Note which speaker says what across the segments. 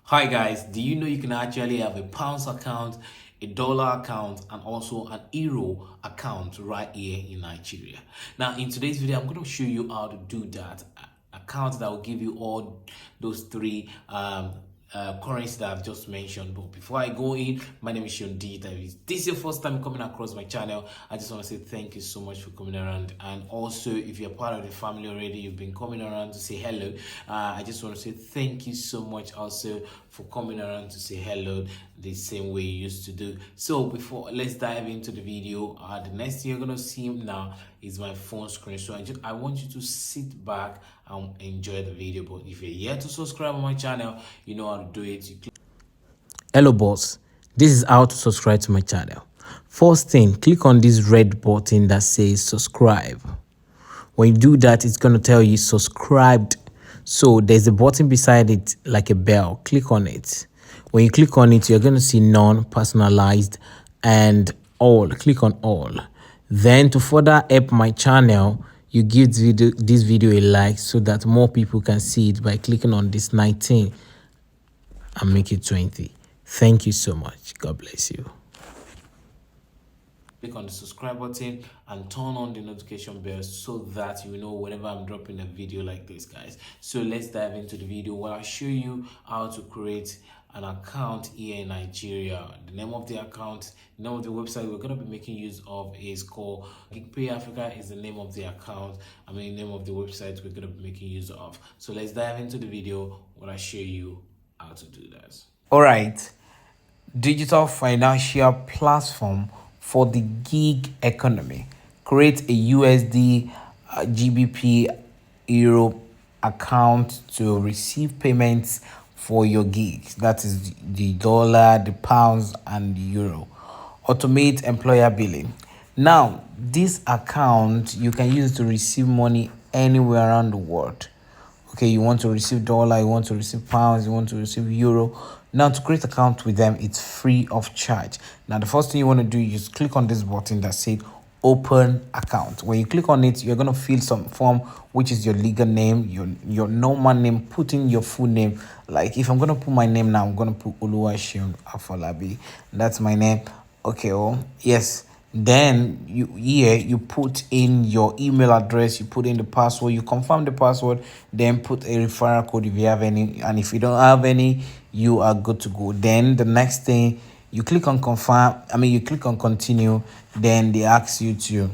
Speaker 1: Hi guys, do you know you can actually have a pounds account, a dollar account, and also an euro account right here in Nigeria? Now, in today's video, I'm going to show you how to do that. Account that will give you all those three currencies that I've just mentioned. But before I go in, my name is Seun. If this is your first time coming across my channel, I just want to say thank you so much for coming around. And also, if you're part of the family already, you've been coming around to say hello, I just want to say thank you so much also for coming around to say hello the same way you used to do. So before, let's dive into the video. The next thing you're gonna see now is my phone screen. So I want you to sit back and enjoy the video. But if you're yet to subscribe on my channel, you know how to do it.
Speaker 2: Hello boss, this is how to subscribe to my channel. First thing, click on this red button that says subscribe. When you do that, it's going to tell you subscribed. So there's a button beside it like a bell. Click on it. When you click on it, you're going to see none, personalized, and all. Click on all. Then to further help my channel, you give this video a like so that more people can see it by clicking on this 19 and make it 20. Thank you so much. God bless you.
Speaker 1: Click on the subscribe button and turn on the notification bell so that you know whenever I'm dropping a video like this, guys. So let's dive into the video where I'll show you how to create an account here in Nigeria. The name of the account, the name of the website we're going to be making use of is called GEEGPAY Africa is the name of the account. Name of the website we're going to be making use of. So let's dive into the video where I show you how to do that.
Speaker 2: All right. Digital financial platform for the gig economy. Create a USD, GBP, Euro account to receive payments for your gigs. That is the dollar, the pounds, and the euro. Automate employer billing. Now, this account, you can use it to receive money anywhere around the world. Okay, you want to receive dollar, you want to receive pounds, you want to receive euro. Now, to create an account with them, it's free of charge. Now, the first thing you want to do is just click on this button that says open account. When you click on it, you're going to fill some form, which is your legal name, your normal name. Put in your full name. Like if I'm going to put my name now, I'm going to put Oluwaseun Afolabi. That's my name. Okay, oh yes. Then you put in your email address, you put in the password, you confirm the password, then put a referral code if you have any, and if you don't have any, you are good to go. Then the next thing, you click on confirm, you click on continue, then they ask you to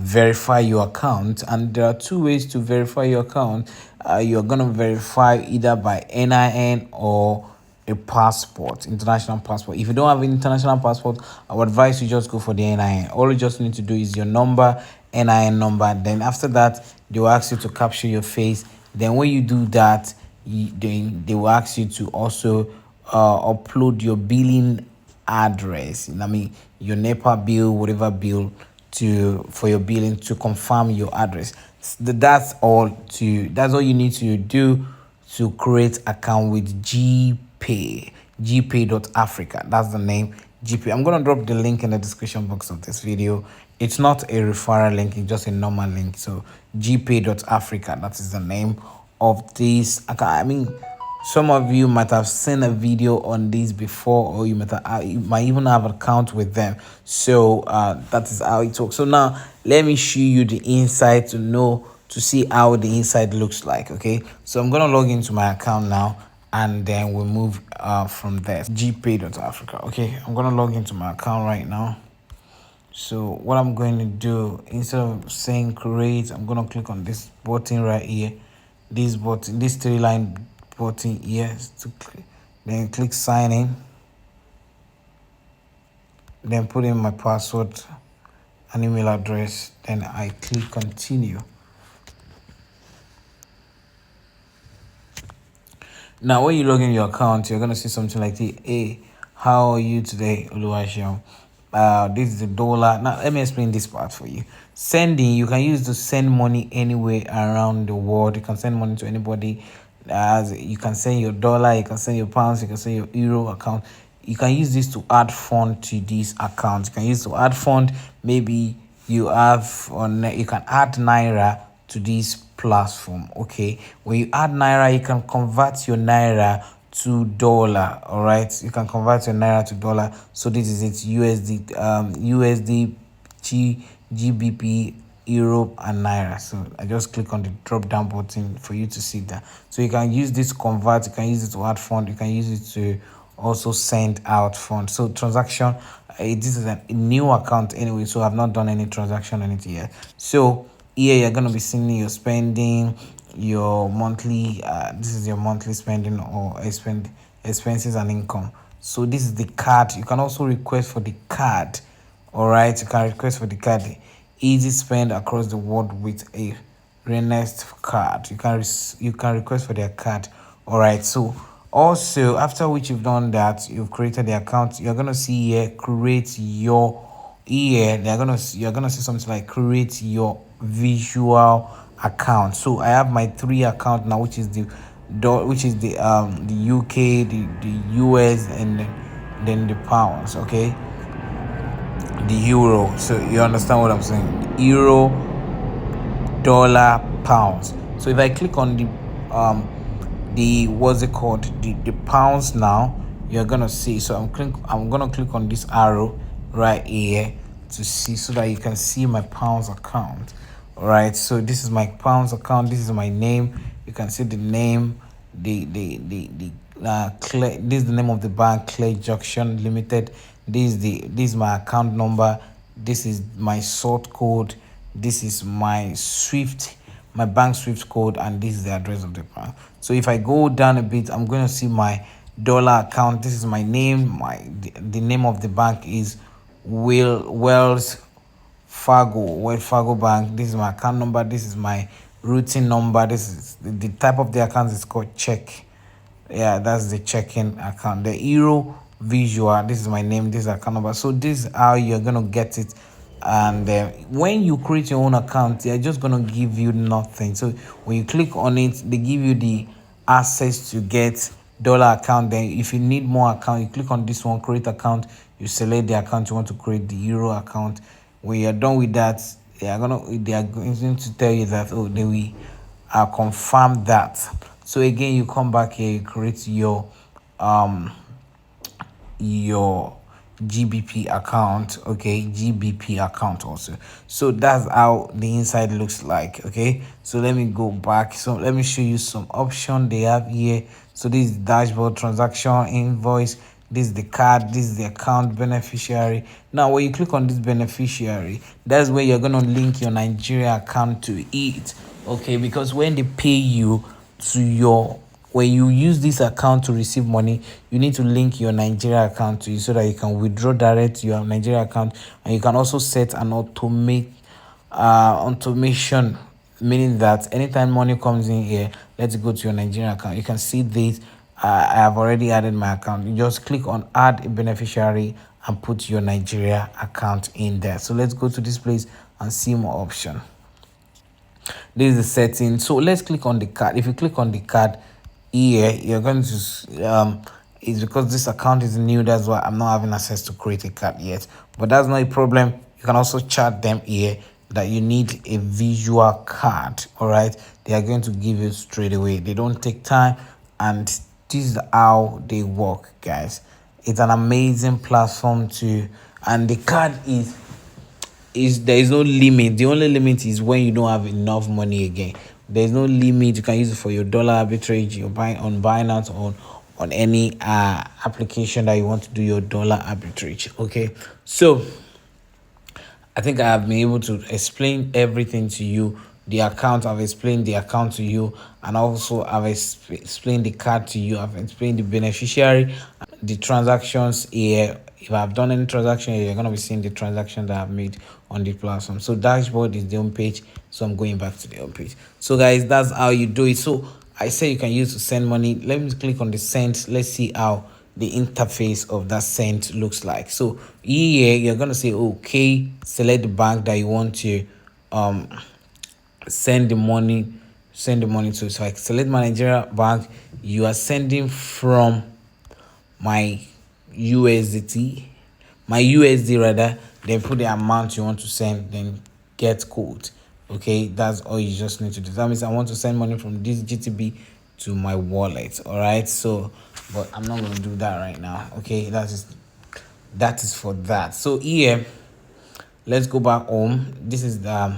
Speaker 2: verify your account, and there are two ways to verify your account. You're gonna verify either by NIN or a passport, international passport. If you don't have an international passport, I would advise you just go for the NIN. All you just need to do is your number, NIN number. Then after that, they will ask you to capture your face. Then when you do that, they will ask you to also upload your billing address. Your NEPA bill, whatever bill for your billing to confirm your address. That's all you need to do to create account with GPay. GPay.Africa. That's the name. GPay. I'm gonna drop the link in the description box of this video. It's not a referral link, it's just a normal link. So GPay.Africa, that is the name of this account. Some of you might have seen a video on this before, or you might even have an account with them. So that is how it works. So now let me show you the inside to see how the inside looks like. Okay, so I'm gonna log into my account now, and then we'll move from there. GPay.Africa. Okay, I'm gonna log into my account right now. So what I'm going to do, instead of saying create, I'm gonna click on this button right here, this button, this 3-line button here to click, then click sign in, then put in my password and email address, then I click continue. Now when you log in your account, you're gonna see something like the hey, how are you today, Oluwaseun? This is the dollar. Now let me explain this part for you. Sending, you can use to send money anywhere around the world. You can send money to anybody. You can send your dollar, you can send your pounds, you can send your euro account. You can use this to add fund to this account. You can use to add fund. Maybe you have you can add naira to this platform. Okay, when you add naira, you can convert your naira to dollar. All right, you can convert your naira to dollar. So this is it: USD, GBP, Europe, and naira. So I just click on the drop down button for you to see that. So you can use this to convert, you can use it to add fund, you can use it to also send out funds. So transaction, this is a new account anyway, so I've not done any transaction on it yet. So here you're going to be seeing your spending, your monthly, this is your monthly spending or expenses and income. So this is the card. You can also request for the card. All right, you can request for the card. Easy spend across the world with a Renest card. You can request for their card. All right, so also after which you've done that, you've created the account. You're gonna see here create your here. You're gonna see something like create your visual account. So I have my 3 account now, which is the UK, the US, and then the pounds. Okay, the euro. So you understand what I'm saying? Euro, dollar, pounds. So if I click on the what's it called, the pounds now, you're gonna see. So I'm gonna click on this arrow right here to see, so that you can see my pounds account. All right, so this is my pounds account. This is my name. You can see the name, this is the name of the bank, Clay Junction Limited. This is my account number. This is my sort code. This is my bank Swift code, and this is the address of the bank. So if I go down a bit, I'm going to see my dollar account. This is my name. The name of the bank is Wells Fargo Bank. This is my account number. This is my routing number. This is the type of the account is called check. Yeah, that's the checking account. The euro visual, this is my name, this is account number. So this is how you're gonna get it. And when you create your own account, they're just gonna give you nothing. So when you click on it, they give you the access to get dollar account. Then if you need more account, you click on this one, create account. You select the account you want to create, the euro account. When you're done with that, they are going to tell you that, oh, they will confirm that. So again, you come back here, you create your GBP account. Okay, GBP account also. So that's how the inside looks like. Okay, so let me go back. So let me show you some option they have here. So this is dashboard, transaction, invoice. This is the card, this is the account, beneficiary. Now when you click on this beneficiary, that's where you're going to link your Nigeria account to it. Okay, because when they pay you when you use this account to receive money, you need to link your Nigeria account to it, so that you can withdraw direct to your Nigeria account. And you can also set an automation, meaning that anytime money comes in here, let's go to your Nigeria account. You can see this. I have already added my account. You just click on add a beneficiary and put your Nigeria account in there. So let's go to this place and see more option. This is the setting. So let's click on the card. If you click on the card here, you're going to it's because this account is new, that's why I'm not having access to create a card yet. But that's not a problem. You can also chat them here that you need a visual card. All right, they are going to give you straight away. They don't take time, and this is how they work, guys. It's an amazing platform too, and the card is there is no limit. The only limit is when you don't have enough money again. There's no limit. You can use it for your dollar arbitrage, your buy on Binance, on any application that you want to do your dollar arbitrage. Okay, so I think I have been able to explain everything to you. The account, I've explained the account to you, and also I've explained the card to you. I've explained the beneficiary, the transactions here. If I've done any transaction here, you're going to be seeing the transaction that I've made on the platform. So dashboard is the home page, so I'm going back to the home page. So guys, that's how you do it. So I say you can use to send money. Let me click on the send. Let's see how the interface of that send looks like. So here you're going to say okay, select the bank that you want to send the money to. So I select my Nigeria bank. You are sending from my USD rather. Then put the amount you want to send, then get code. Okay, that's all you just need to do. That means I want to send money from this GTB to my wallet. All right, so but I'm not going to do that right now. Okay, that is for that. So here, let's go back home. This is the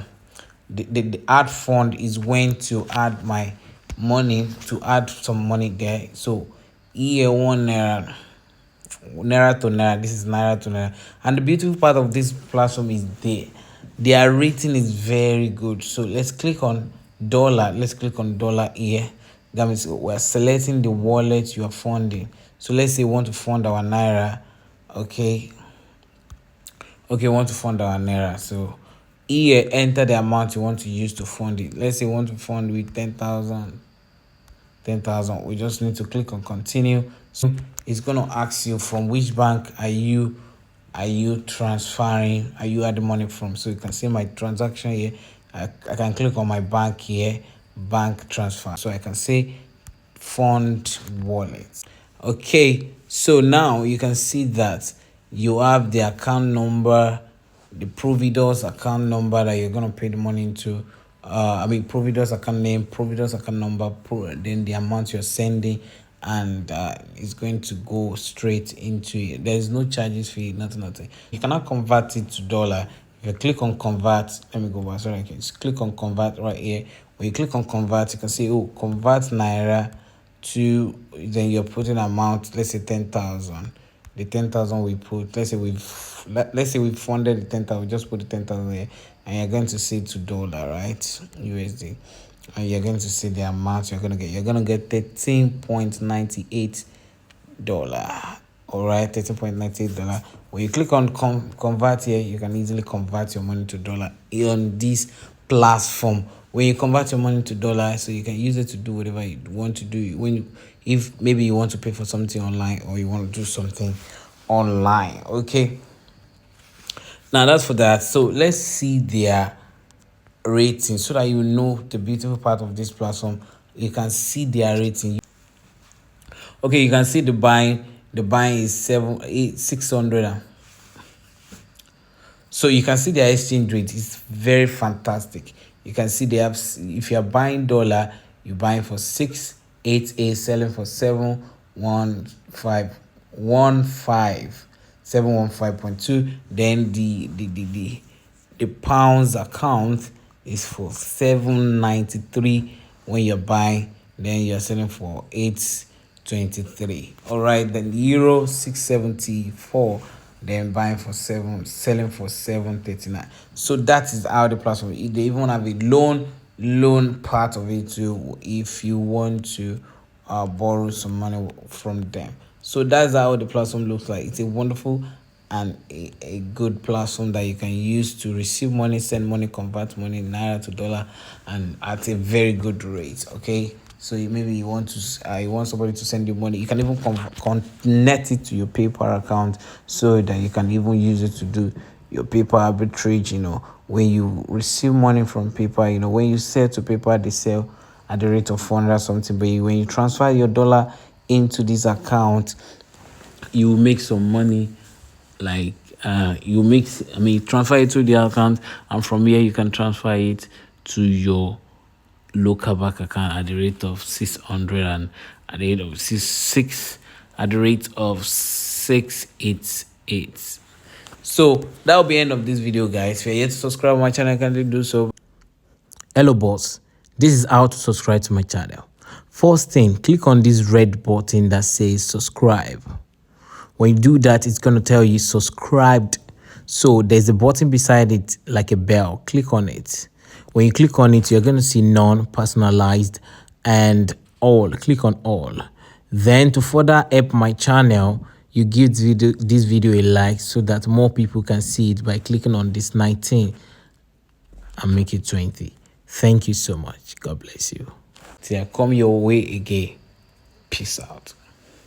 Speaker 2: add fund is when to add my money, to add some money there. So here, 1 naira, naira to naira, this is naira to naira. And the beautiful part of this platform is their rating is very good. So let's click on dollar. Let's click on dollar here. That means we're selecting the wallet you are funding. So let's say we want to fund our naira. Okay, we want to fund our naira. So here, enter the amount you want to use to fund it. Let's say we want to fund with 10,000. We just need to click on continue. So it's going to ask you from which bank are you transferring, are you adding money from. So you can see my transaction here. I can click on my bank here, bank transfer. So I can say fund wallet. Okay, so now you can see that you have the account number, the provider's account number that you're going to pay the money into. Provider's account name, provider's account number, then the amount you're sending, and it's going to go straight into it. There's no charges fee, nothing. You cannot convert it to dollar. If you click on convert, let me go back. Sorry, I can just click on convert right here. When you click on convert, you can see, oh, convert naira to, then you're putting amount, let's say 10,000. The 10,000 we put, let's say we've funded the 10,000, we just put the 10,000 there, and you're going to see to dollar, right? USD. And you're going to see the amount you're going to get. You're going to get $13.98. All right, $13.98. When you click on convert here, you can easily convert your money to dollar on this platform. When you convert your money to dollar, so you can use it to do whatever you want to do. If maybe you want to pay for something online, or you want to do something online. Okay, now that's for that. So let's see their rating so that you know the beautiful part of this platform. You can see their rating. Okay, you can see the buying is 600. So you can see their exchange rate is very fantastic. You can see they have, if you are buying dollar, you're buying for 688, selling for 715.2. Then the pounds account is for 793 when you're buying, then you're selling for 823. All right, then euro 674, then buying for 7, selling for 739. So that is how the platform. They even have a loan part of it too, if you want to borrow some money from them. So that's how the platform looks like. It's a wonderful and a good platform that you can use to receive money, send money, convert money naira to dollar, and at a very good rate. Okay, so maybe you want somebody to send you money. You can even connect it to your PayPal account, so that you can even use it to do your PayPal arbitrage. When you receive money from PayPal, when you sell to PayPal, they sell at the rate of 400 something, but when you transfer your dollar into this account, you make some money. Like transfer it to the account, and from here you can transfer it to your local bank account at the rate of 600, and at the rate of 688. So that will be the end of this video, guys. If you're yet to subscribe to my channel, kindly do so. Hello boss, this is how to subscribe to my channel. First thing, click on this red button that says subscribe. When you do that, it's going to tell you subscribed. So there's a button beside it like a bell. Click on it. When you click on it, you're going to see none, personalized, and all. Click on all. Then to further help my channel, you give this video a like so that more people can see it by clicking on this 19 and make it 20. Thank you so much. God bless you. Till I come your way again. Peace out.